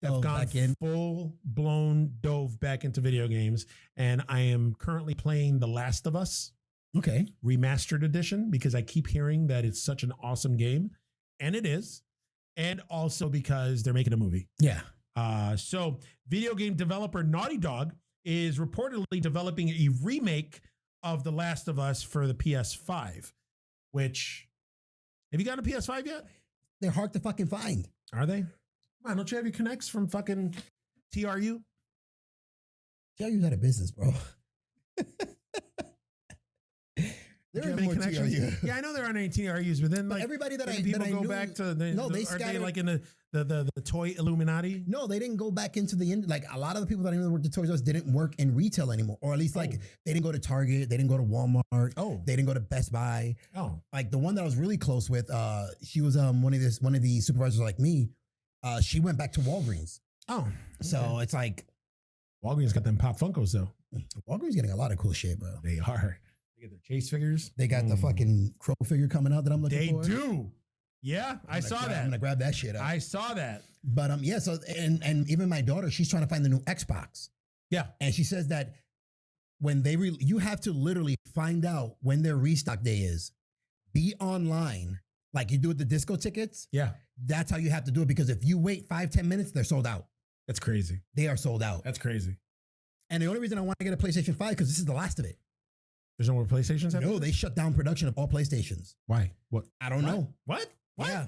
gone full-blown dove back into video games, and I am currently playing The Last of Us. Okay. Remastered edition, because I keep hearing that it's such an awesome game, and it is. And also because they're making a movie. Yeah. So video game developer Naughty Dog is reportedly developing a remake of The Last of Us for the PS5, which, have you gotten a PS5 yet? They're hard to fucking find. Are they? Come on, don't you have your connects from fucking TRU? TRU's out of business, bro. There are more TRU. Yeah, I know there aren't any TRUs, but then like everybody that people go back to the, are they like in the toy Illuminati? No, they didn't go back into like a lot of the people that I know that worked at Toys R Us didn't work in retail anymore, or at least like they didn't go to Target, they didn't go to Walmart, they didn't go to Best Buy. Like the one that I was really close with, she was one of the supervisors like me. She went back to Walgreens. So it's like Walgreens got them Pop Funkos though. Walgreens getting a lot of cool shit, bro. They are. They get their Chase figures. They got the fucking Crow figure coming out that I'm looking for. They do. Yeah, I saw that. I'm gonna grab that shit up. I saw that. But yeah, so and even my daughter, she's trying to find the new Xbox. Yeah. And she says that when you have to literally find out when their restock day is. Be online. Like you do with the disco tickets. Yeah. That's how you have to do it, because if you wait 5-10 minutes, they're sold out. That's crazy. They are sold out. That's crazy. And the only reason I want to get a PlayStation 5 because this is the last of it. There's no more PlayStations? No, they shut down production of all PlayStations. Why? What? I don't know. What? Yeah.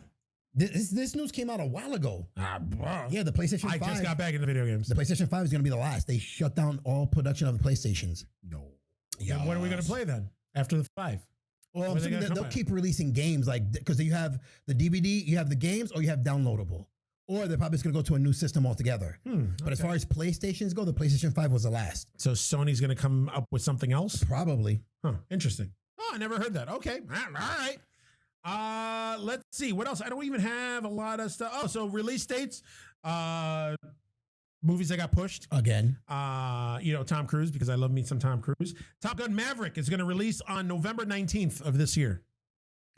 This news came out a while ago. Yeah, the PlayStation 5. I just got back into video games. The PlayStation 5 is going to be the last. They shut down all production of the PlayStations. No. Yeah. What are we going to play then after the 5? Well, I'm assuming they'll keep releasing games because you have the DVD, you have the games, or you have downloadable. Or they're probably just going to go to a new system altogether. But as far as PlayStations go, the PlayStation 5 was the last. So Sony's going to come up with something else? Probably. Huh. Interesting. Oh, I never heard that. Okay. All right. Let's see. What else? I don't even have a lot of stuff. Oh, so release dates. Movies that got pushed. Again. Tom Cruise, because I love me some Tom Cruise. Top Gun Maverick is going to release on November 19th of this year.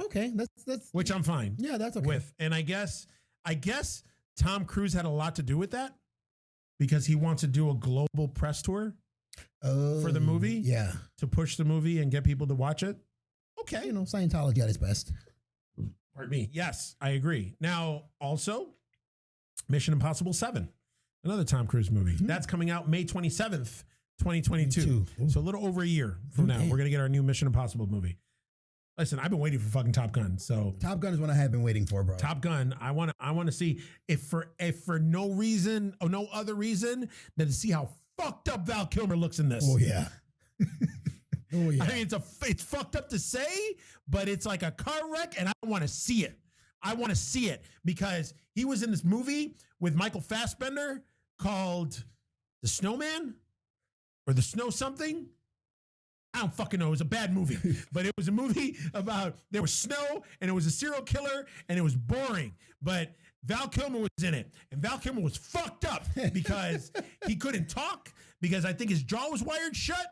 Okay. That's which I'm fine. Yeah, that's okay. With. And I guess Tom Cruise had a lot to do with that because he wants to do a global press tour for the movie. Yeah. To push the movie and get people to watch it. Okay. Scientology at its best. Pardon me. Yes, I agree. Now, also, Mission Impossible 7, another Tom Cruise movie. Mm-hmm. That's coming out May 27th, 2022. So a little over a year from now, we're going to get our new Mission Impossible movie. Listen, I've been waiting for fucking Top Gun. So Top Gun is what I have been waiting for, bro. Top Gun. I want to see if for no reason or no other reason than to see how fucked up Val Kilmer looks in this. Oh yeah. Oh yeah. I mean, it's fucked up to say, but it's like a car wreck, and I want to see it. I want to see it because he was in this movie with Michael Fassbender called The Snowman or The Snow something. I don't fucking know. It was a bad movie, but it was a movie about there was snow and it was a serial killer and it was boring. But Val Kilmer was in it, and Val Kilmer was fucked up because he couldn't talk because I think his jaw was wired shut.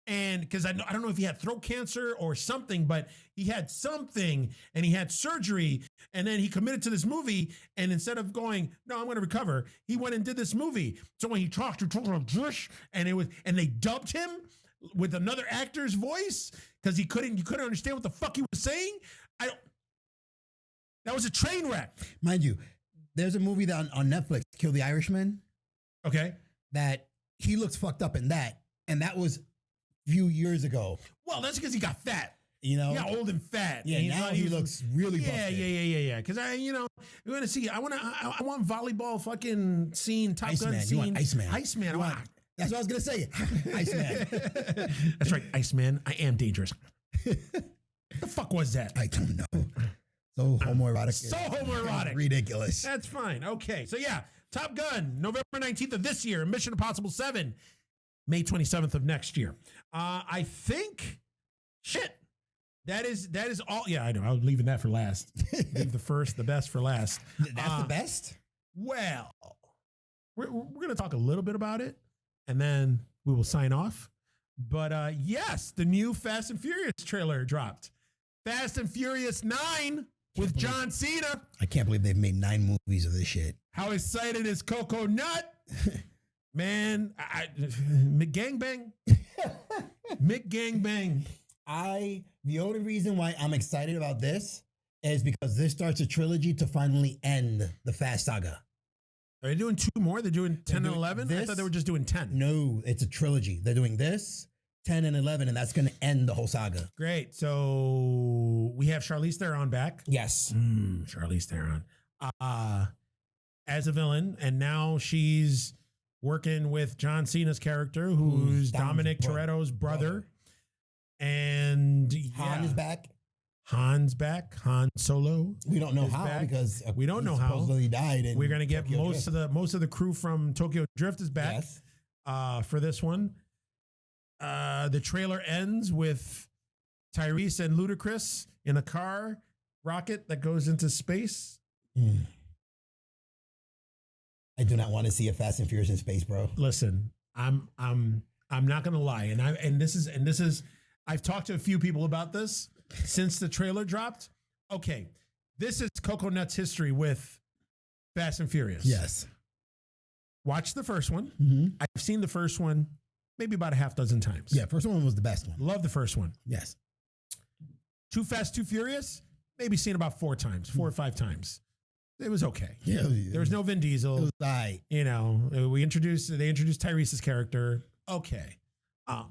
And because I don't know if he had throat cancer or something, but he had something and he had surgery, and then he committed to this movie. And instead of going, no, I'm going to recover, he went and did this movie. So when he talked like this, and they dubbed him with another actor's voice because you couldn't understand what the fuck he was saying. That was a train wreck. Mind you, there's a movie that on Netflix, Kill the Irishman. Okay. That he looks fucked up in that. And that was few years ago. Well, that's because he got fat. He got old and fat. Yeah, now he looks really busted. Yeah. Because we want to see. I want volleyball fucking scene, Top Gun scene. You want Iceman. Iceman. That's what I was gonna say. Iceman. That's right, Iceman. I am dangerous. The fuck was that? I don't know. So homoerotic. So homoerotic. Ridiculous. That's fine. Okay, so yeah, Top Gun, November 19th of this year. Mission Impossible 7. May 27th of next year. I think, that is all. Yeah, I know. I was leaving that for last. Leave the best for last. That's the best? Well, we're going to talk a little bit about it, and then we will sign off. But yes, the new Fast and Furious trailer dropped. Fast and Furious 9 with John Cena. I can't believe they've made 9 movies of this shit. How excited is Coco Nut? Man, Mick Gangbang. Mick Gangbang. The only reason why I'm excited about this is because this starts a trilogy to finally end the Fast saga. Are they doing 2 more? They're doing 10 and 11? I thought they were just doing 10. No, it's a trilogy. They're doing this, 10 and 11, and that's going to end the whole saga. Great. So we have Charlize Theron back. Yes. Charlize Theron. As a villain, and now she's working with John Cena's character, who's Dominic Toretto's brother. And Han is back. Han's back. Han Solo. We don't know how back. Because we don't know how. Supposedly died. We're gonna get most of the crew from Tokyo Drift is back. Yes. For this one. The trailer ends with Tyrese and Ludacris in a car rocket that goes into space. I do not want to see a Fast and Furious in space, bro. Listen, I'm not gonna lie, and this is I've talked to a few people about this since the trailer dropped. Okay, this is Coco Nut's history with Fast and Furious. Yes. Watch the first one. Mm-hmm. I've seen the first one maybe about a half dozen times. Yeah, first one was the best one. Love the first one. Yes. Too Fast, Too Furious, maybe seen about 4 or 5 times. It was okay. Yeah, there was no Vin Diesel. It was right. They introduced Tyrese's character. Okay.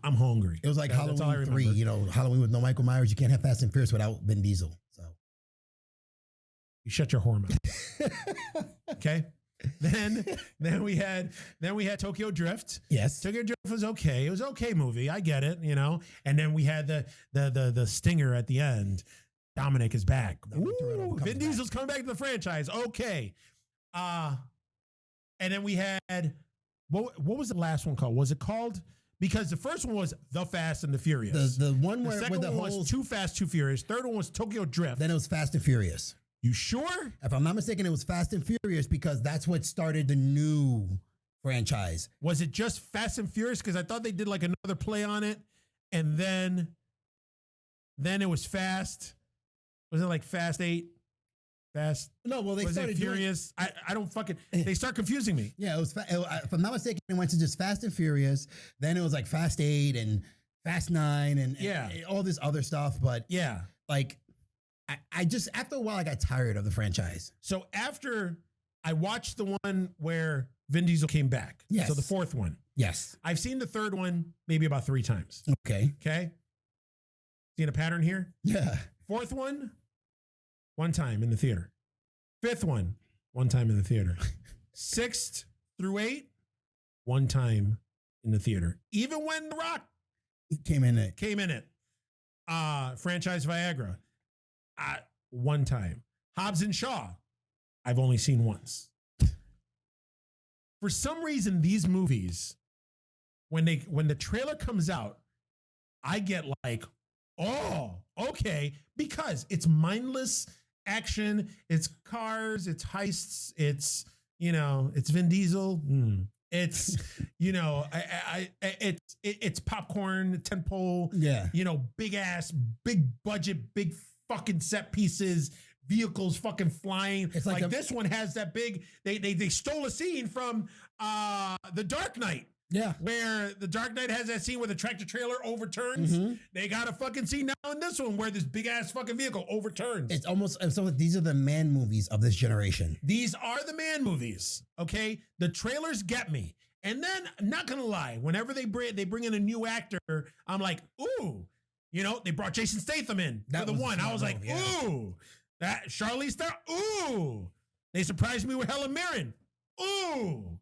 I'm hungry. It was like Halloween 3, you know, Halloween with no Michael Myers. You can't have Fast and Furious without Vin Diesel. So you shut your whore mouth. Okay. Then we had Tokyo Drift. Yes. Tokyo Drift was okay. It was an okay movie. I get it, you know. And then we had the stinger at the end. Dominic is back. Ooh, Vin Diesel's coming back to the franchise. Okay. And then we had what was the last one called? Was it called? Because the first one was The Fast and the Furious. The one where the second one was Too Fast, Too Furious. Third one was Tokyo Drift. Then it was Fast and Furious. You sure? If I'm not mistaken, it was Fast and Furious because that's what started the new franchise. Was it just Fast and Furious? Because I thought they did like another play on it, and then it was Fast. Was it like Fast 8? Fast? No, well, they was started it Furious. I don't fucking. They start confusing me. Yeah, it was. If I'm not mistaken, it went to just Fast and Furious. Then it was like Fast 8 and Fast 9 and all this other stuff. But yeah, like I just after a while I got tired of the franchise. So after I watched the one where Vin Diesel came back. Yes. So the fourth one. Yes. I've seen the third one maybe about 3 times. Okay. Okay. Seeing a pattern here? Yeah. Fourth one. 1 time in the theater. 5th one, 1 time in the theater. 6th through 8, 1 time in the theater. Even when The Rock came in it. Franchise Viagra, 1 time. Hobbs and Shaw, I've only seen once. For some reason, these movies, when the trailer comes out, I get like, oh, okay, because it's mindless action, it's cars, it's heists, it's Vin Diesel, it's it's popcorn, tentpole, big budget, big fucking set pieces, vehicles fucking flying. It's like this one has that big. They stole a scene from The Dark Knight. Yeah. Where The Dark Knight has that scene where the tractor trailer overturns. Mm-hmm. They got a fucking scene now in this one where this big ass fucking vehicle overturns. It's almost so these are the man movies of this generation. These are the man movies. Okay. The trailers get me. And then, not gonna lie, whenever they bring in a new actor, I'm like, ooh, they brought Jason Statham in for the one. I was like, ooh, that Charlize Theron, ooh. They surprised me with Helen Mirren. Ooh.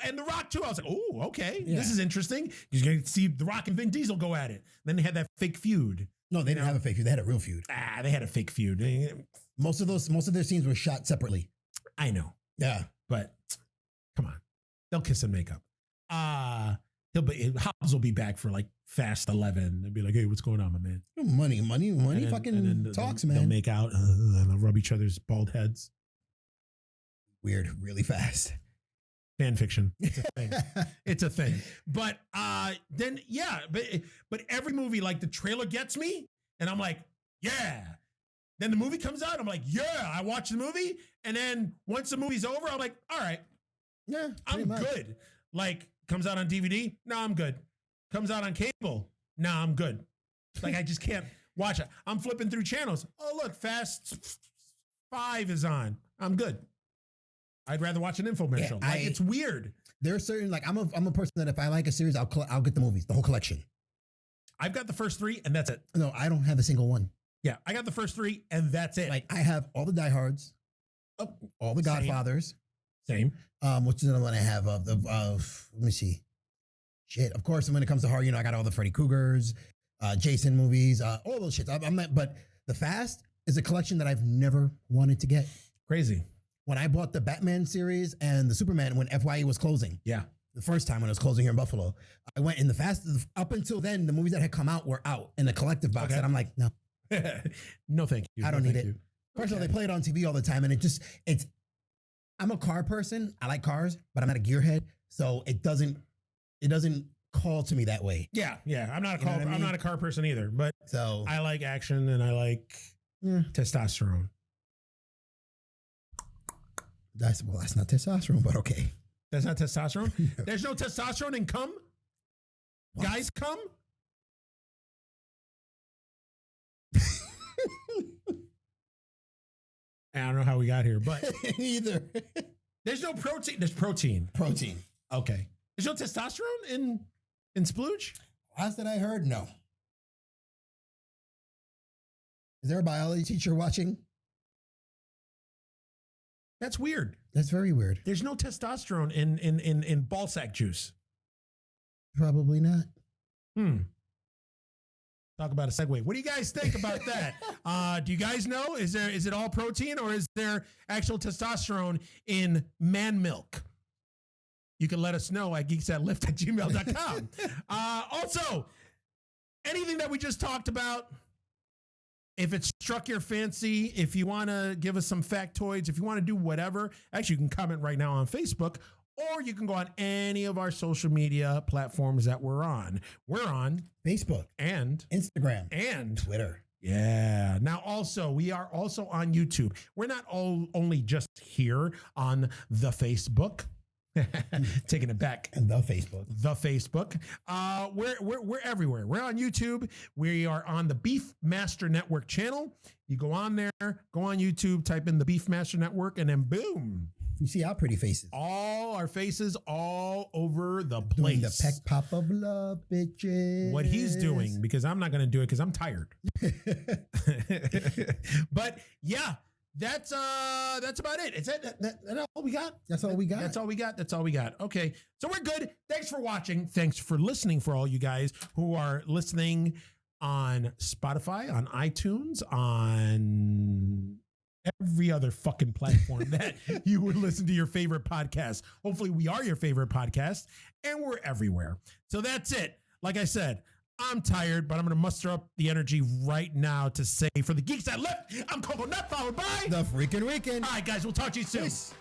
And The Rock too. I was like, oh, okay, this is interesting. You're going to see The Rock and Vin Diesel go at it. Then they had that fake feud. No, they didn't have a fake feud. They had a real feud. They had a fake feud. Most of their scenes were shot separately. I know. Yeah, but come on, they'll kiss and make up. Hobbs will be back for like Fast 11. They'll be like, hey, what's going on, my man? Money, fucking talks, man. They'll make out and they'll rub each other's bald heads. Weird, really fast. Fan fiction. It's a thing. It's a thing. But but every movie, like the trailer gets me and I'm like, yeah. Then the movie comes out. I'm like, yeah, I watch the movie. And then once the movie's over, I'm like, all right. Yeah, I'm good. Like comes out on DVD. No, I'm good. Comes out on cable. No, I'm good. Like I just can't watch it. I'm flipping through channels. Oh, look, Fast 5 is on. I'm good. I'd rather watch an infomercial. Yeah, it's weird. There are certain I'm a person that if I like a series, I'll get the movies, the whole collection. I've got the first 3 and that's it. No, I don't have a single one. Yeah, I got the first 3 and that's it. Like I have all the Die Hards, all the Godfathers. Same. What's the other one I have of let me see. Shit. Of course, when it comes to horror, I got all the Freddy Kruegers, Jason movies, all those shits. I'm not, but the Fast is a collection that I've never wanted to get. Crazy. When I bought the Batman series and the Superman when FYE was closing. Yeah. The first time when it was closing here in Buffalo, I went in the Fast. Up until then, the movies that had come out were out in the collective box. Okay. And I'm like, no. No, thank you. I don't need it. First of all, they play it on TV all the time. And I'm a car person. I like cars, but I'm not a gearhead. So it doesn't call to me that way. Yeah. Yeah. I'm not a car person either, but so I like action and I like testosterone. That's not testosterone, but okay. That's not testosterone? No. There's no testosterone in cum? What? Guys cum? I don't know how we got here, but either. There's no protein. There's protein. Protein. Okay. There's no testosterone in splooge? Last that I heard, no. Is there a biology teacher watching? That's weird. That's very weird. There's no testosterone in ballsack juice. Probably not. Talk about a segue. What do you guys think about that? Do you guys know? Is it all protein or is there actual testosterone in man milk? You can let us know at geeksthatlift@gmail.com. Also, anything that we just talked about, if it struck your fancy, if you want to give us some factoids, if you want to do whatever, actually, you can comment right now on Facebook, or you can go on any of our social media platforms that we're on. We're on Facebook and Instagram and Twitter. Yeah. Now, also, we are also on YouTube. We're not only just here on the Facebook. Taking it back. And the Facebook. We're everywhere. We're on YouTube. We are on the Beef Master Network channel. You go on there, go on YouTube, type in the Beef Master Network, and then boom. You see our pretty faces. All our faces all over the place. Doing the peck pop of love, bitches. What he's doing, because I'm not going to do it because I'm tired. But yeah. That's about it. Is that all we got? That's all we got. That's all we got. That's all we got. Okay. So we're good. Thanks for watching. Thanks for listening for all you guys who are listening on Spotify, on iTunes, on every other fucking platform that you would listen to your favorite podcast. Hopefully we are your favorite podcast and we're everywhere. So that's it. Like I said, I'm tired, but I'm going to muster up the energy right now to say for the Geeks That Lift, I'm Coco Nut, followed by The Freaking Weekend. All right, guys, we'll talk to you soon. Peace.